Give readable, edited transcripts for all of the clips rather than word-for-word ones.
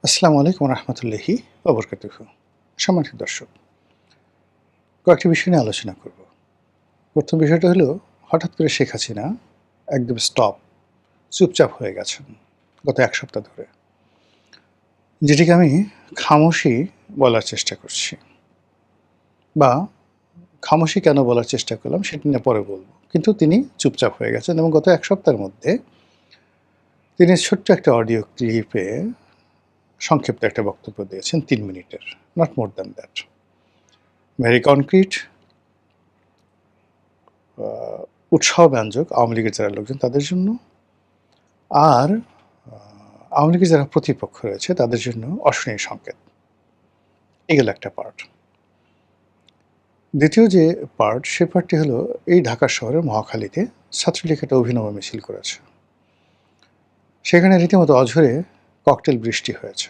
আসসালামু আলাইকুম রহমতুল্লাহি ওবরকাতুহু। সম্মানিত দর্শক, কয়েকটি বিষয় নিয়ে আলোচনা করব। প্রথম বিষয়টা হলো, হঠাৎ করে শেখ হাসিনা একদম চুপচাপ হয়ে গেছেন গত ১ সপ্তাহ ধরে। যেটিকে আমি খামোশি বলার চেষ্টা করছি, বা খামোশি কেন বলার চেষ্টা করলাম সেটা নিয়ে পরে বলব। কিন্তু তিনি চুপচাপ হয়ে গেছেন এবং গত ১ সপ্তাহের মধ্যে তিনি ছোট্ট একটা অডিও ক্লিপে সংক্ষিপ্ত একটা বক্তব্য দিয়েছেন ৩ মিনিটের, not more than that. Very concrete, উৎসাহব্যঞ্জক আওয়ামী লীগের যারা লোকজন তাদের জন্য, আর আওয়ামী লীগের যারা প্রতিপক্ষ রয়েছে তাদের জন্য অশনি সংকেত। এগুলো একটা পার্ট। দ্বিতীয় যে পার্ট, সে পার্টটি হলো, এই ঢাকা শহরের মহাখালীতে ছাত্রলীগ একটা অভিনব মিছিল করেছে। সেখানে রীতিমতো অঝরে ককটেল বৃষ্টি হয়েছে।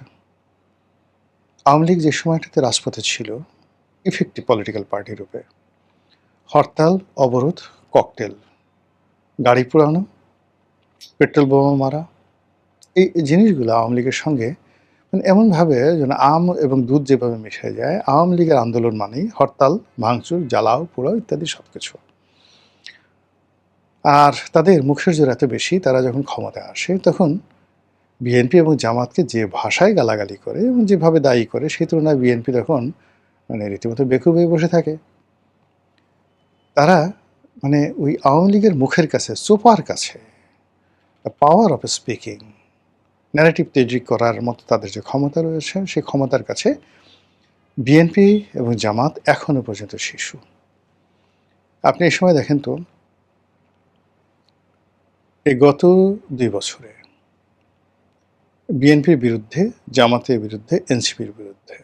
আওয়ামী লীগ যে সময়টাতে রাজপথে ছিল ইফেক্টিভ পলিটিক্যাল পার্টি রূপে, হরতাল, অবরোধ, ককটেল, গাড়ি পোড়ানো, পেট্রোল বোমা মারা, এই জিনিসগুলো আওয়ামী লীগের সঙ্গে মানে এমনভাবে যেন আম এবং দুধ যেভাবে মিশে যায়, আওয়ামী লীগের আন্দোলন মানেই হরতাল, ভাঙচুর, জ্বালাও পোড়াও ইত্যাদি সব কিছু। আর তাদের মুখের জোর এত বেশি, তারা যখন ক্ষমতায় আসে তখন বিএনপি এবং জামাতকে যে ভাষায় গালাগালি করে এবং যেভাবে দায়ী করে, সেই তুলনায় বিএনপি তখন মানে রীতিমতো বেকুব হয়ে বসে থাকে। তারা মানে ওই আওয়ামী লীগের মুখের কাছে, সোপার কাছে, the power of speaking, narrative তৈরি করার মতো তাদের যে ক্ষমতা রয়েছে, সেই ক্ষমতার কাছে বিএনপি এবং জামাত এখনো পর্যন্ত শিশু। আপনি এই সময় দেখেন তো, এই গত ২ বছরে বিএনপির বিরুদ্ধে, জামাতের বিরুদ্ধে, এনসিপির বিরুদ্ধে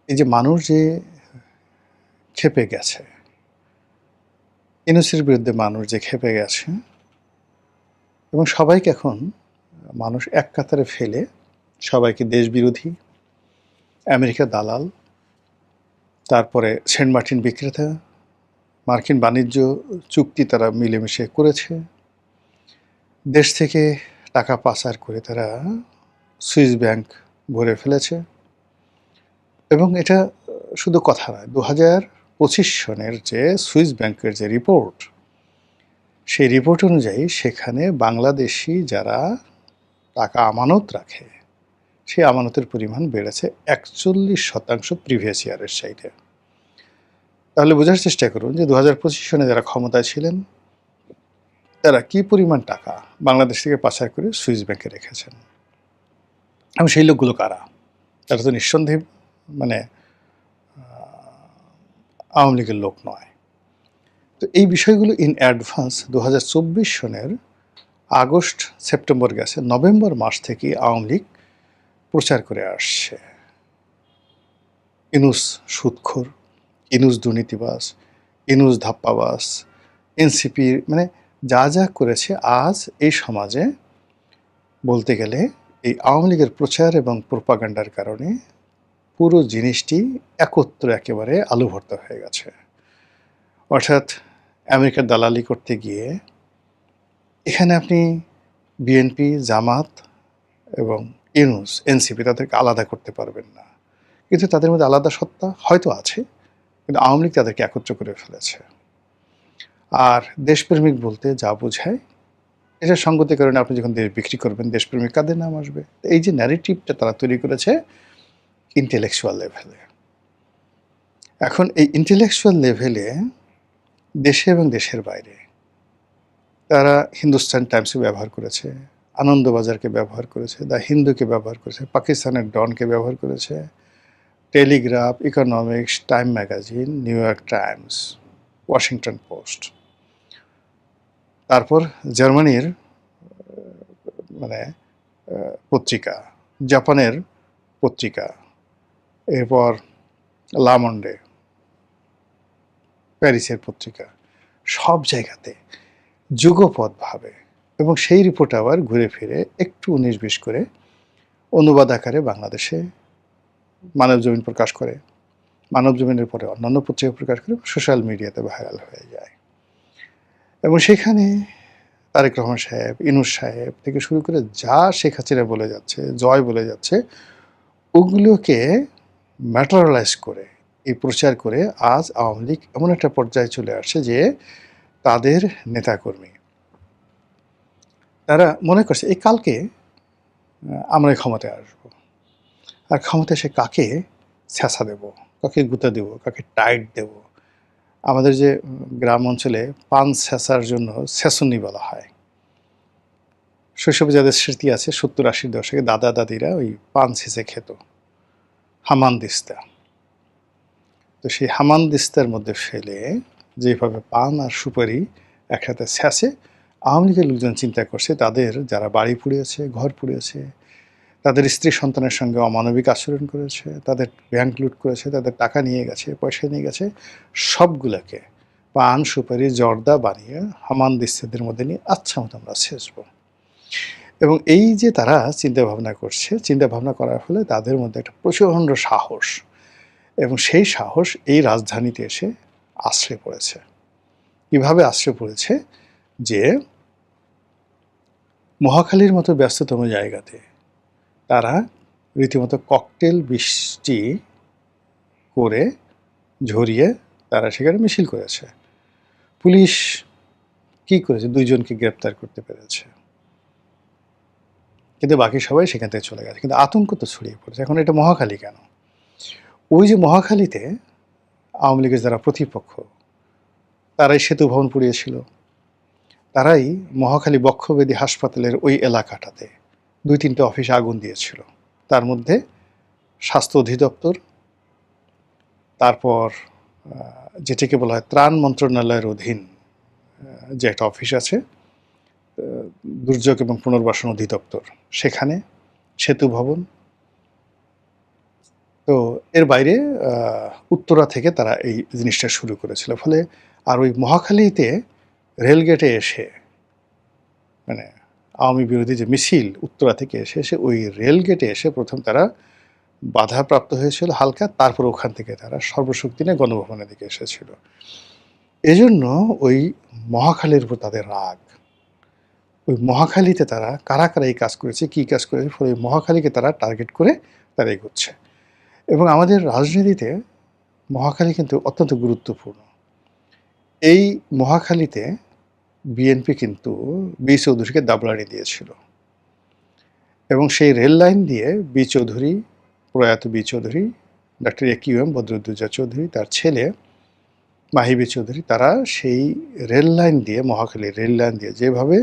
এই যে মানুষ যে ক্ষেপে গেছে, ইউনূসের বিরুদ্ধে মানুষ যে ক্ষেপে গেছে, এবং সবাইকে এখন মানুষ এক কাতারে ফেলে সবাইকে দেশবিরোধী, আমেরিকা দালাল, তারপরে সেন্ট মার্টিন বিক্রেতা, মার্কিন বাণিজ্য চুক্তি তারা মিলেমিশে করেছে, দেশ থেকে টাকা পাচার করে তারা সুইস ব্যাংক ভরে ফেলেছে। এবং এটা শুধু কথা নয়, ২০২৫ সনের যে সুইস ব্যাংকের যে রিপোর্ট, সেই রিপোর্ট অনুযায়ী সেখানে বাংলাদেশি যারা টাকা আমানত রাখে, সেই আমানতের পরিমাণ বেড়েছে ৪১% প্রিভিয়াস ইয়ারের চাইতে। তাহলে বোঝার চেষ্টা করুন যে ২০২৫ সনে যারা ক্ষমতায় ছিলেন তারা কী পরিমাণ টাকা বাংলাদেশ থেকে পাচার করে সুইস ব্যাংকে রেখেছেন, এবং সেই লোকগুলো কারা? তারা তো নিঃসন্দেহে মানে আওয়ামী লীগের লোক নয়। তো এই বিষয়গুলো ইন অ্যাডভান্স ২০২৪ সনের আগস্ট সেপ্টেম্বর গেছে, নভেম্বর মাস থেকে আওয়ামী লীগ প্রচার করে আসছে। ইউনূস সুদখোর, ইউনূস দুর্নীতিবাজ, ইউনূস ধাপ্পাবাজ, এনসিপির মানে যা যা করেছে, আজ এই সমাজে বলতে গেলে এই আওয়ামী লীগের প্রচার এবং প্রোপাগান্ডার কারণে পুরো জিনিসটি একত্র একেবারে আলু ভর্তা হয়ে গেছে। অর্থাৎ আমেরিকার দালালি করতে গিয়ে এখানে আপনি বিএনপি, জামাত এবং ইউনূস, এনসিপি তাদেরকে আলাদা করতে পারবেন না। কিন্তু তাদের মধ্যে আলাদা সত্তা হয়তো আছে, কিন্তু আওয়ামী লীগ তাদেরকে একত্র করে ফেলেছে। আর দেশপ্রেমিক বলতে যা বোঝায়, এটার সঙ্গতির কারণে আপনি যখন দেশ বিক্রি করবেন, দেশপ্রেমিক কাদের নাম আসবে? এই যে ন্যারেটিভটা তারা তৈরি করেছে ইন্টেলেকচুয়াল লেভেলে। এখন এই ইন্টেলেকচুয়াল লেভেলে দেশে এবং দেশের বাইরে তারা হিন্দুস্তান টাইমসকে ব্যবহার করেছে, আনন্দবাজারকে ব্যবহার করেছে, দ্য হিন্দুকে ব্যবহার করেছে, পাকিস্তানের ডনকে ব্যবহার করেছে, Telegraph, economics, time magazine, new York Times, Washington post, তারপর জার্মানির মানে পত্রিকা, জাপানের পত্রিকা, এরপর লামন্ডে, প্যারিসের পত্রিকা, সব জায়গাতে যুগপৎভাবে, এবং সেই রিপোর্ট আবার ঘুরে ফিরে একটু ১৯-২০ করে অনুবাদ আকারে বাংলাদেশে মানবজমিন প্রকাশ করে, মানবজমিনের পরে অন্যান্য পত্রিকা প্রকাশ করে, সোশ্যাল মিডিয়াতে ভাইরাল হয়ে যায়। এবং সেখানে তারেক রহমান সাহেব, ইউনূস সাহেব থেকে শুরু করে যা শেখ হাসিনা বলে যাচ্ছে, জয় বলে যাচ্ছে, ওগুলোকে ম্যাটেরিয়ালাইজ করে, এই প্রচার করে আজ আওয়ামী লীগ এমন একটা পর্যায়ে চলে আসছে যে তাদের নেতাকর্মী তারা মনে করছে এই কালকে আমরাই ক্ষমতায় আসবো, আর ক্ষমতায় এসে কাকে ছ্যাঁচা দেব, কাকে গুঁতা দেব, কাকে টাইট দেব। আমাদের যে গ্রাম অঞ্চলে পান ছ্যাঁচার জন্য ছেঁচুনি বলা হয়, শৈশবে যাদের স্মৃতি আছে 70-80 দশকে দাদা দাদিরা ওই পান ছেঁচে খেত, হামান দিস্তা। তো সেই হামান দিস্তার মধ্যে ফেলে যেভাবে পান আর সুপারি একসাথে ছ্যাঁচে আওয়ামী লীগের লোকজন চিন্তা করছে তাদের যারা বাড়ি পুড়িয়েছে, ঘর পুড়িয়েছে, তাদের স্ত্রী সন্তানের সঙ্গে অমানবিক আচরণ করেছে, তাদের ব্যাংক লুট করেছে, তাদের টাকা নিয়ে গেছে, পয়সা নিয়ে গেছে, সবগুলোকে পান সুপারি জর্দা বানিয়ে হামান দিস্তাদের মধ্যে নিয়ে আচ্ছা মতো আমরা ছেঁচব। এবং এই যে তারা চিন্তা ভাবনা করছে, চিন্তা ভাবনা করার ফলে তাদের মধ্যে একটা প্রচণ্ড সাহস, এবং সেই সাহস এই রাজধানীতে এসে আশ্রয় পড়েছে। কীভাবে আশ্রয় পড়েছে? যে মহাখালীর মতো ব্যস্ততম জায়গাতে তারা রীতিমতো ককটেল বৃষ্টি করে ঝরিয়ে তারা সেখানে মিছিল করেছে। পুলিশ কি করেছে? 2 জনকে গ্রেপ্তার করতে পেরেছে, কিন্তু বাকি সবাই সেখান থেকে চলে গেছে। কিন্তু আতঙ্ক তো ছড়িয়ে পড়েছে। এখন এটা মহাখালী কেন? ওই যে মহাখালীতে আওয়ামী লীগের যারা প্রতিপক্ষ তারাই সেতু ভবন পুড়িয়েছিল, তারাই মহাখালী বক্ষব্যাধি হাসপাতালের ওই এলাকাটাতে 2-3টে অফিসে আগুন দিয়েছিল। তার মধ্যে স্বাস্থ্য অধিদপ্তর, তারপর যেটাকে বলা হয় ত্রাণ মন্ত্রণালয়ের অধীন যে একটা অফিস আছে, দুর্যোগ এবং পুনর্বাসন অধিদপ্তর, সেখানে সেতু ভবন। তো এর বাইরে উত্তরা থেকে তারা এই জিনিসটা শুরু করেছিল। ফলে আর ওই মহাখালীতে রেলগেটে এসে, মানে আওয়ামী বিরোধী যে মিছিল উত্তরা থেকে এসে ওই রেলগেটে এসে প্রথম তারা বাধাপ্রাপ্ত হয়েছিল হালকা, তারপর ওখান থেকে তারা সর্বশক্তি নিয়ে গণভবনের দিকে এসেছিল। এজন্য ওই মহাখালীর উপর তাদের রাগ। ওই মহাখালীতে তারা কারা কারা এই কাজ করেছে, কী কাজ করেছে, ফলে ওই মহাখালীকে তারা টার্গেট করে তারা এগোচ্ছে। এবং আমাদের রাজনীতিতে মহাখালী কিন্তু অত্যন্ত গুরুত্বপূর্ণ। এই মহাখালীতে বিএনপি কিন্তু বি চৌধুরীকে দাবলানি দিয়েছিল, এবং সেই রেল লাইন দিয়ে বি চৌধুরী, প্রয়াত B Chowdhury, doctor AQM Badruddoza Chowdhury, তার ছেলে মাহিবি চৌধুরী, তারা সেই রেল লাইন দিয়ে, মহাখালীর রেল লাইন দিয়ে যেভাবে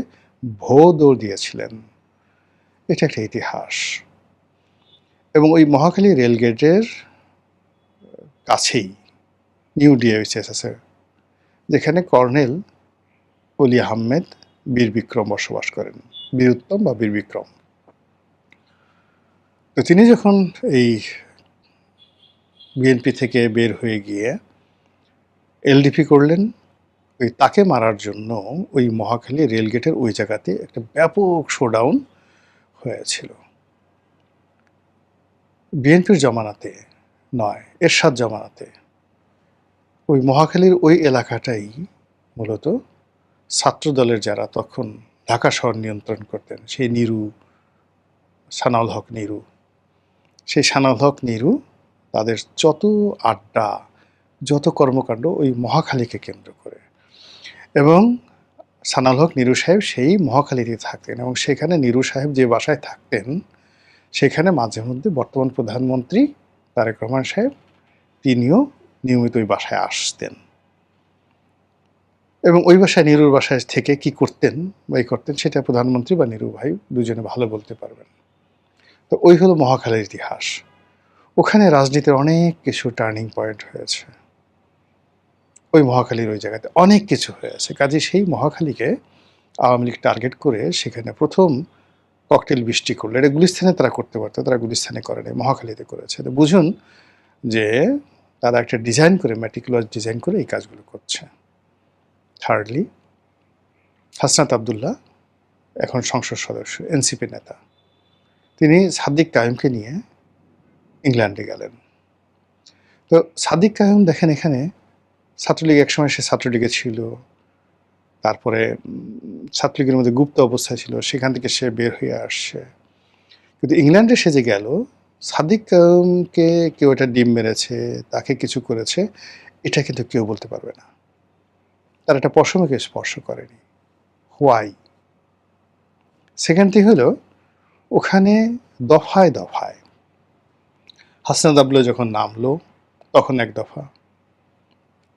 ভো দৌড় দিয়েছিলেন, এটা একটা ইতিহাস। এবং ওই মহাখালী রেলগেটের কাছেই নিউ ডিএইচএস আছে, যেখানে কর্নেল অলি আহমেদ বীর বিক্রম বসবাস করেন, বীরুত্তম বা বীর বিক্রম। তো তিনি যখন এই বিএনপি থেকে বের হয়ে গিয়ে এলডিপি করলেন, ওই তাকে মারার জন্য ওই মহাখালী রেলগেটের ওই জায়গাতে একটা ব্যাপক শোডাউন হয়েছিল। বিএনপির জমানাতে নয়, এরশাদ জমানাতে ওই মহাখালীর ওই এলাকাটাই মূলত ছাত্রদলের যারা তখন ঢাকা শহর নিয়ন্ত্রণ করতেন, সেই নিরু, সানাউল হক নিরু, সেই সানাউল হক নিরু তাদের যত আড্ডা, যত কর্মকাণ্ড ওই মহাখালীকে কেন্দ্র করে। এবং সানাউল হক নিরু সাহেব সেই মহাখালীতে থাকতেন, এবং সেখানে নিরু সাহেব যে বাসায় থাকতেন সেখানে মাঝে মধ্যে বর্তমান প্রধানমন্ত্রী তারেক রহমান সাহেব তিনিও নিয়মিত ওই বাসায় আসতেন। এবং ওই বাসায়, নিরুর বাসায় থেকে কি করতেন বা করতেন সেটা প্রধানমন্ত্রী বা নিরু ভাই দুজনে ভালো বলতে পারবেন। তো ওই হলো মহাখালীর ইতিহাস। ওখানে রাজনীতির অনেক কিছু টার্নিং পয়েন্ট হয়েছে, ওই মহাখালীর ওই জায়গাতে অনেক কিছু হয়েছে। কাজে সেই মহাখালীকে আওয়ামী লীগ টার্গেট করে সেখানে প্রথম ককটেল বৃষ্টি করলো। এটা গুলিস্তানে তারা করতে পারতো, তারা গুলিস্তানে করেনি, মহাখালীতে করেছে। তো বুঝুন যে তারা একটা ডিজাইন করে, ম্যাটিকুলাস ডিজাইন করে এই কাজগুলো করছে। থার্ডলি, হাসনাত আবদুল্লাহ এখন সংসদ সদস্য, এনসিপি নেতা, তিনি সাদিক কায়েমকে নিয়ে ইংল্যান্ডে গেলেন। তো সাদিক কায়েম দেখেন এখানে ছাত্রলীগ, একসময় সে ছাত্রলীগে ছিল, তারপরে ছাত্রলীগের মধ্যে গুপ্ত অবস্থায় ছিল, সেখান থেকে সে বের হয়ে আসছে। কিন্তু ইংল্যান্ডে সে যে গেল, সাদিককে কেউ একটা ডিম মেরেছে, তাকে কিছু করেছে, এটা কিন্তু কেউ বলতে পারবে না। তার একটা পশমকে স্পর্শ করেনি। হোয়াই? সেকেন্ড থিং হলো, ওখানে দফায় দফায় হাসনাত আবদুল্লাহ যখন নামলো তখন এক দফা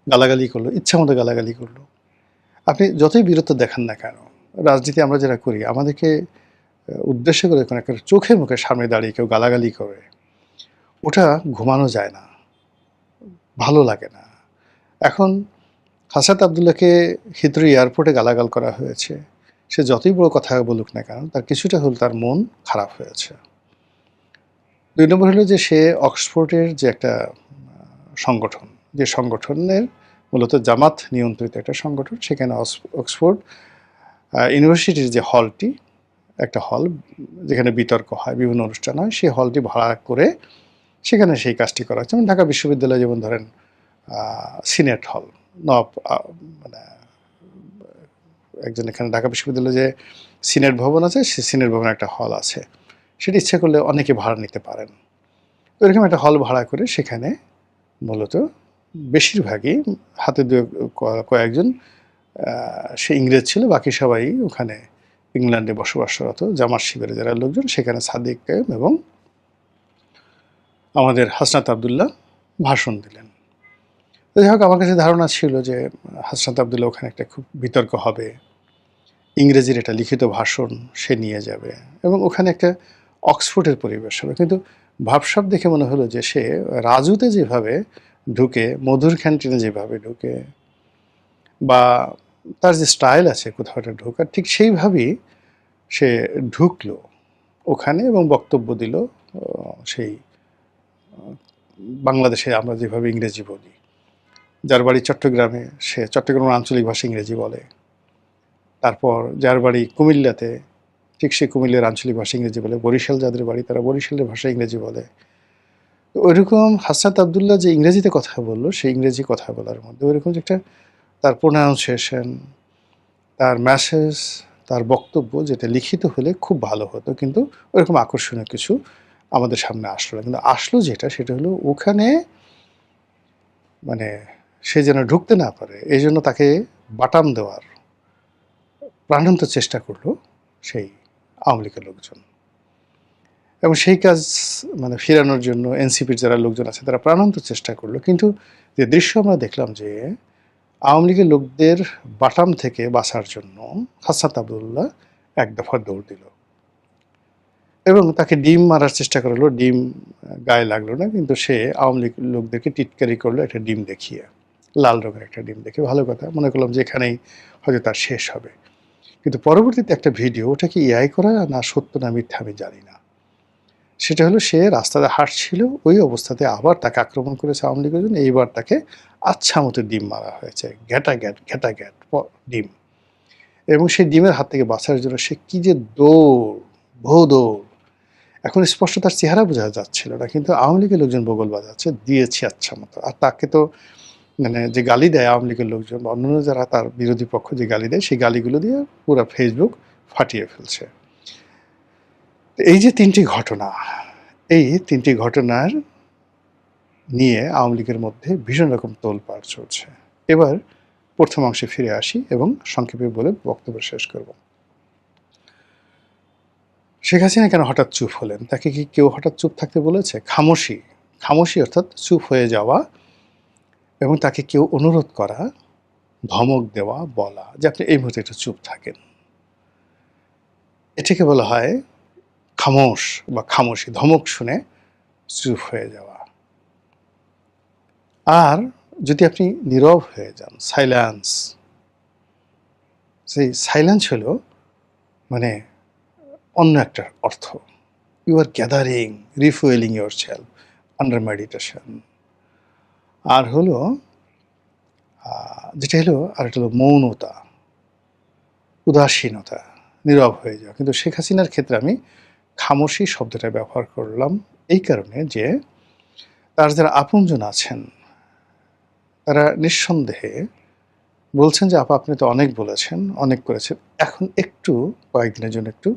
গালাগালি করলো, ইচ্ছা মতো গালাগালি করলো। আপনি যতই বীরত্ব দেখান না কেন, রাজনীতি আমরা যারা করি, আমাদেরকে উদ্দেশ্য করে কোনো একটা চোখে মুখে সামনে দাঁড়িয়ে কেউ গালাগালি করে, ওটা ঘুমানো যায় না, ভালো লাগে না। এখন হাসনাত আবদুল্লাহকে হিথ্রো এয়ারপোর্টে গালাগাল করা হয়েছে, সে যতই বড় কথা বলুক না কেন, তার কিছুটা হল তার মন খারাপ হয়েছে। 2 নম্বর হলো যে সে অক্সফোর্ডের যে একটা সংগঠন, যে সংগঠনের মূলত জামাত নিয়ন্ত্রিত একটা সংগঠন, সেখানে অক্সফোর্ড ইউনিভার্সিটির যে হলটি, একটা হল যেখানে বিতর্ক হয়, বিভিন্ন অনুষ্ঠান হয়, সেই হলটি ভাড়া করে সেখানে সেই কাজটি করা হচ্ছে। যেমন ঢাকা বিশ্ববিদ্যালয়, যেমন ধরেন সিনেট হল, নব মানে একজন এখানে ঢাকা বিশ্ববিদ্যালয়ে যে সিনেট ভবন আছে, সে সিনেট ভবনে একটা হল আছে, সেটা ইচ্ছে করলে অনেকে ভাড়া নিতে পারেন। এরকম একটা হল ভাড়া করে সেখানে মূলত বেশিরভাগই হাতে কয়েকজন সে ইংরেজ ছিল, বাকি সবাই ওখানে ইংল্যান্ডে বসবাসরত জামাত শিবিরের যারা লোকজন, সেখানে সাদিক কায়েম এবং আমাদের হাসনাত আবদুল্লাহ ভাষণ দিলেন। যাই হোক, আমার কাছে ধারণা ছিল যে হাসনাত আবদুল্লাহ ওখানে একটা খুব বিতর্ক হবে, ইংরেজির একটা লিখিত ভাষণ সে নিয়ে যাবে এবং ওখানে একটা অক্সফোর্ডের পরিবেশ হবে। কিন্তু ভাবসাব দেখে মনে হলো যে সে রাজুতে যেভাবে ঢুকে, মধুর ক্যান্টিনে যেভাবে ঢুকে, বা তার যে স্টাইল আছে কোথাও একটা ঢোকার, ঠিক সেইভাবেই সে ঢুকলো ওখানে এবং বক্তব্য দিল সেই বাংলাদেশে আমরা যেভাবে ইংরেজি বলি। যার বাড়ি চট্টগ্রামে, সে চট্টগ্রামের আঞ্চলিক ভাষা ইংরেজি বলে। তারপর যার বাড়ি কুমিল্লাতে, ঠিক সে কুমিল্লার আঞ্চলিক ভাষা ইংরেজি বলে। বরিশাল যাদের বাড়ি, তারা বরিশালের ভাষা ইংরেজি বলে। তো ওইরকম হাসনাত আবদুল্লাহ যে ইংরেজিতে কথা বললো, সেই ইংরেজি কথা বলার মধ্যে ওইরকম যে একটা তার প্রোনাউন্সিয়েশন, তার মেসেজ, তার বক্তব্য, যেটা লিখিত হলে খুব ভালো হতো, কিন্তু ওইরকম আকর্ষণীয় কিছু আমাদের সামনে আসলো না। কিন্তু আসলো যেটা, সেটা হলো ওখানে মানে সে যেন ঢুকতে না পারে, এই জন্য তাকে বাটাম দেওয়ার প্রাণান্ত চেষ্টা করলো সেই আওয়ামী লীগের লোকজন। এবং সেই কাজ ফেরানোর জন্য এনসিপির যারা লোকজন আছে তারা প্রাণান্ত চেষ্টা করলো। কিন্তু যে দৃশ্য আমরা দেখলাম, যে আওয়ামী লীগের লোকদের বাটাম থেকে বাঁচার জন্য হাসনাত আবদুল্লাহ এক দফা দৌড় দিল এবং তাকে ডিম মারার চেষ্টা করলো। ডিম গায়ে লাগলো না, কিন্তু সে আওয়ামী লীগ লোকদেরকে টিটকারি করলো একটা ডিম দেখিয়ে, লাল রঙের একটা ডিম দেখে। ভালো কথা, মনে করলাম যে এখানেই হয়তো তার শেষ হবে। কিন্তু পরবর্তীতে একটা ভিডিও, ওটা কি এআই করা না সত্য না মিথ্যা আমি জানি না, সেটা হলো সে রাস্তাতে হাঁটছিল, ওই অবস্থাতে আবার তাকে আক্রমণ করেছে আওয়ামী লীগের জন্য। এইবার তাকে আচ্ছা মতো ডিম মারা হয়েছে, ঘেটা গ্যাট ডিম। এবং সেই ডিমের হাত থেকে বাঁচার জন্য সে কি যে দৌড়, বহু দৌড়। এখন স্পষ্ট তার চেহারা বোঝা যাচ্ছিল না, কিন্তু আওয়ামী লীগের লোকজন বগল বাজাচ্ছে, দিয়েছে আচ্ছা মতো। আর তাকে তো যে গালি দেয় আওয়ামী লীগের লোকজন বা অন্যান্য যারা তার বিরোধী পক্ষ যে গালি দেয়, সেই গালিগুলো দিয়ে পুরো ফেসবুক ফাটিয়ে ফেলছে। এই যে 3টি ঘটনা, এই 3টি ঘটনার নিয়ে আওয়ামী লীগের মধ্যে ভীষণ রকম তোলপাড় চলছে। এবার প্রথম অংশে ফিরে আসি এবং সংক্ষেপে বলে বক্তব্য শেষ করব। শেখ হাসিনা কেন হঠাৎ চুপ হলেন? তাকে কি কেউ হঠাৎ চুপ থাকতে বলেছে? খামোশি অর্থাৎ চুপ হয়ে যাওয়া, এবং তাকে কেউ অনুরোধ করা, ধমক দেওয়া, বলা যে আপনি এই মুহূর্তে একটু চুপ থাকেন, এটাকে বলা হয় খামোশ বা খামোশি। ধমক শুনে চুপ হয়ে যাওয়া। আর যদি আপনি নীরব হয়ে যান, সাইলেন্স, সেই সাইলেন্স হলো অন্য একটা অর্থ। You are gathering, refuelling yourself under meditation. আর হলো যেটা হলো, আর একটা হলো মৌনতা, উদাসীনতা, নীরব হয়ে যাওয়া। কিন্তু শেখ হাসিনার ক্ষেত্রে আমি খামোশি শব্দটা ব্যবহার করলাম এই কারণে যে তার যারা আপনজন আছেন, তারা নিঃসন্দেহে বলছেন যে, আপা আপনি তো অনেক বলেছেন, অনেক করেছেন। এখন একটু কয়েকদিনের জন্য একটু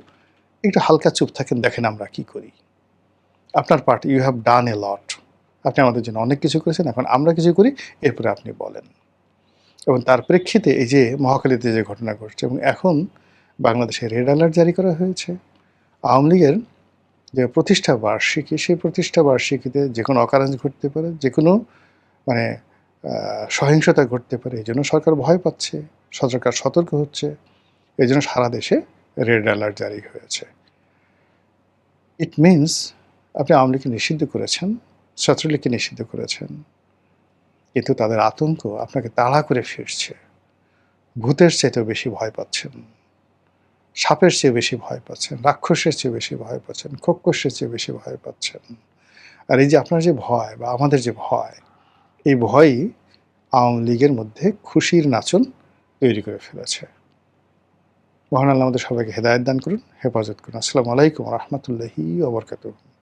হালকা চুপ থাকেন, দেখেন আমরা কি করি। আপনার পার্ট, ইউ হ্যাভ ডান এ লট। আপনি আমাদের জন্য অনেক কিছু করেছেন, এখন আমরা কিছু করি, এরপরে আপনি বলেন। এবং তার প্রেক্ষিতে এই যে মহাখালীতে যে ঘটনা ঘটছে এবং এখন বাংলাদেশে রেড অ্যালার্ট জারি করা হয়েছে। আওয়ামী লীগের যে প্রতিষ্ঠা বার্ষিকী, সেই প্রতিষ্ঠা বার্ষিকীতে যেকোনো অকারেন্স ঘটতে পারে, যেকোনো মানে সহিংসতা ঘটতে পারে। এজন্য সরকার ভয় পাচ্ছে, সরকার সতর্ক হচ্ছে। এজন্য সারা দেশে রেড অ্যালার্ট জারি হয়েছে। ইট মিনস আপনি আওয়ামী লীগকে নিষিদ্ধ করেছেন, ছাত্রলীগকে নিষিদ্ধ করেছেন, কিন্তু তাদের আতঙ্ক আপনাকে তাড়া করে ফিরছে। ভূতের চাইতেও বেশি ভয় পাচ্ছেন, সাপের চেয়ে বেশি ভয় পাচ্ছেন, রাক্ষসের চেয়ে বেশি ভয় পাচ্ছেন, খোক্কসের চেয়ে বেশি ভয় পাচ্ছেন। আর এই যে আপনার যে ভয় বা আমাদের যে ভয়, এই ভয়ই আওয়ামী লীগের মধ্যে খুশির নাচন তৈরি করে ফেলেছে। মহান আল্লাহ আমাদের সবাইকে হেদায়েত দান করুন, হেফাজত করুন। আসসালামু আলাইকুম ওয়া রাহমাতুল্লাহি ওয়া বারাকাতুহু।